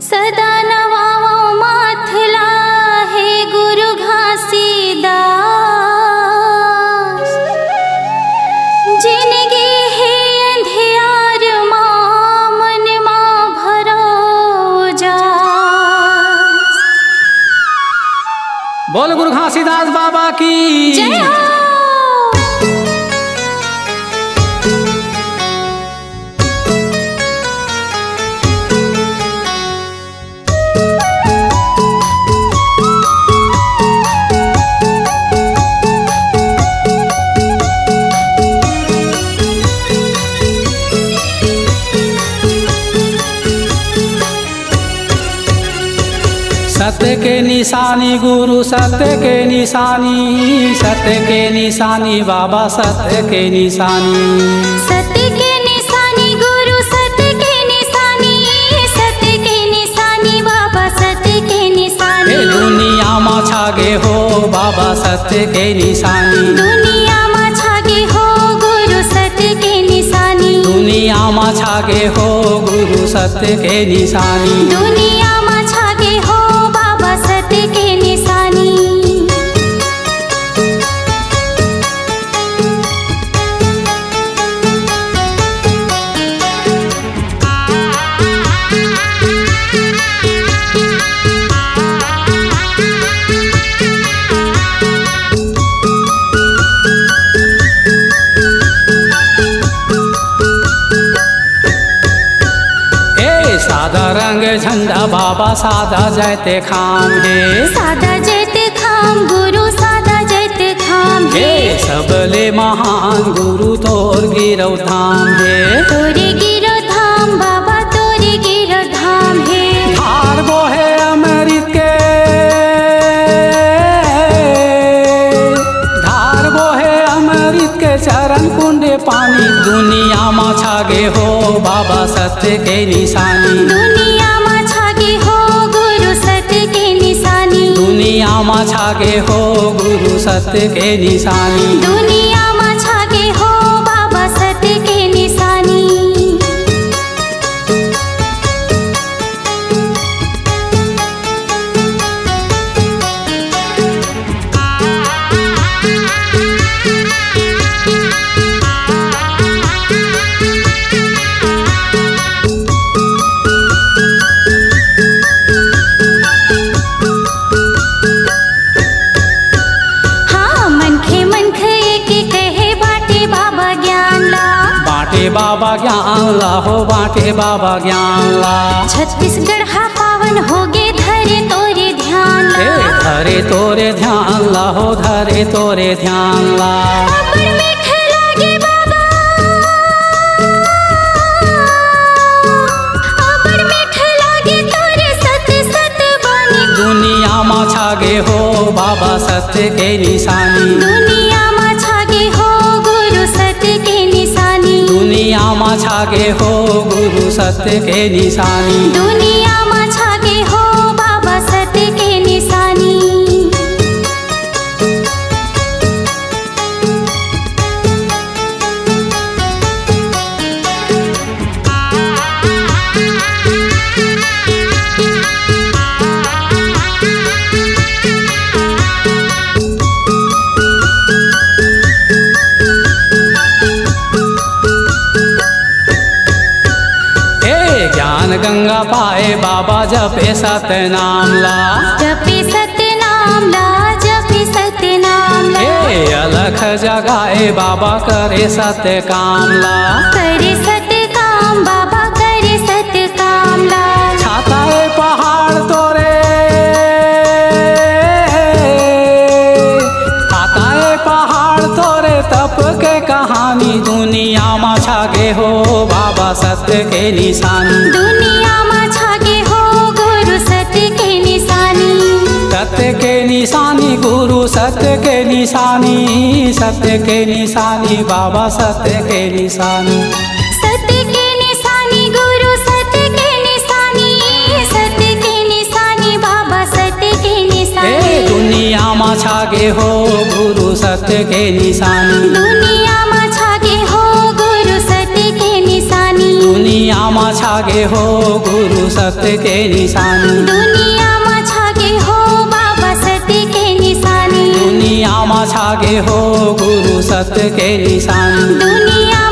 सदा नवावो माथला हे गुरु घासीदास। जिनगी है अंधियार मां मन मां भरो जास। बोल गुरु घासीदास बाबा की जय हो। सत्य के निशानी गुरु सत्य के निशानी, सत्य के निशानी बाबा सत्य के निशानी। सत्य के निशानी गुरु सत्य के निशानी, सत्य के निशानी बाबा सत्य के निशानी। दुनिया में छागे हो बाबा सत्य के निशानी। दुनिया में छागे हो गुरु सत्य के निशानी। दुनिया में छागे हो गुरु सत्य के निशानी। दुनिया में छागे हो बाबा सत्य के निशानी। सादा रंग झंडा बाबा सादा जैते खाम है। सादा जैते खाम गुरु सादा जैते खाम है। सबले महान गुरु तोर गिरौ धाम है। तोरे गिरो धाम बाबा तोरे गिरो धाम है। धार वो है अमृत के, धार वो है अमृत के चरण कुंडे पानी। दुनिया में छागे हो बाबा सत्य के निशानी। दुनिया में छागे हो गुरु सत्य के निशानी। दुनिया में छागे हो गुरु सत्य के निशानी। दुनिया में छागे हो बाबा सत्य के निशानी। बाबा ज्ञान ला हो बाटे बाबा ज्ञान ला। छत्तीसगढ़ हा पावन होगे धरे तोरे ध्यान ला। धरे तोरे ध्यान ला हो धरे तोरे ध्यान ला। अबर मीठ लागे बाबा, अबर मीठ लागे तोरे सत्य सत्य बानी। दुनिया में छागे हो बाबा सत्य के निशानी। दुनिया में छागे हो गुरु सत्य के निशानी। दुनिया में छागे हो गुरु सत्य के निशानी। दुनिया में छागे हो बाबा सत्य के निशानी। ज्ञान गंगा पाए बाबा जपे सत्य नाम ला। जपे सत्य नाम ला, जपे सत्य नाम ला। अलख जगाए बाबा करे सत्य काम ला। करे सत्य काम बाबा करे सत्य काम ला। छाता है पहाड़ तोरे, छाता है पहाड़ तोरे तप के कहानी। दुनिया में छागे हो बाबा सत्य के निशानी। दुनिया में छागे हो गुरु सत्य के निशानी। सत्य के निशानी गुरु सत्य के निशानी। सत्य के निशानी बाबा सत्य के निशानी। सत्य के निशानी गुरु सत्य के निशानी। सत्य के निशानी बाबा सत्य के निशानी। दुनिया में छागे हो गुरु सत्य के निशानी। दुनिया में छागे हो गुरु सत्य के निशानी। दुनिया में छागे हो गुरु सत्य के निशानी। दुनिया में छागे हो बाबा सत्य के निशानी। दुनिया में छागे हो गुरु सत्य के निशानी। दुनिया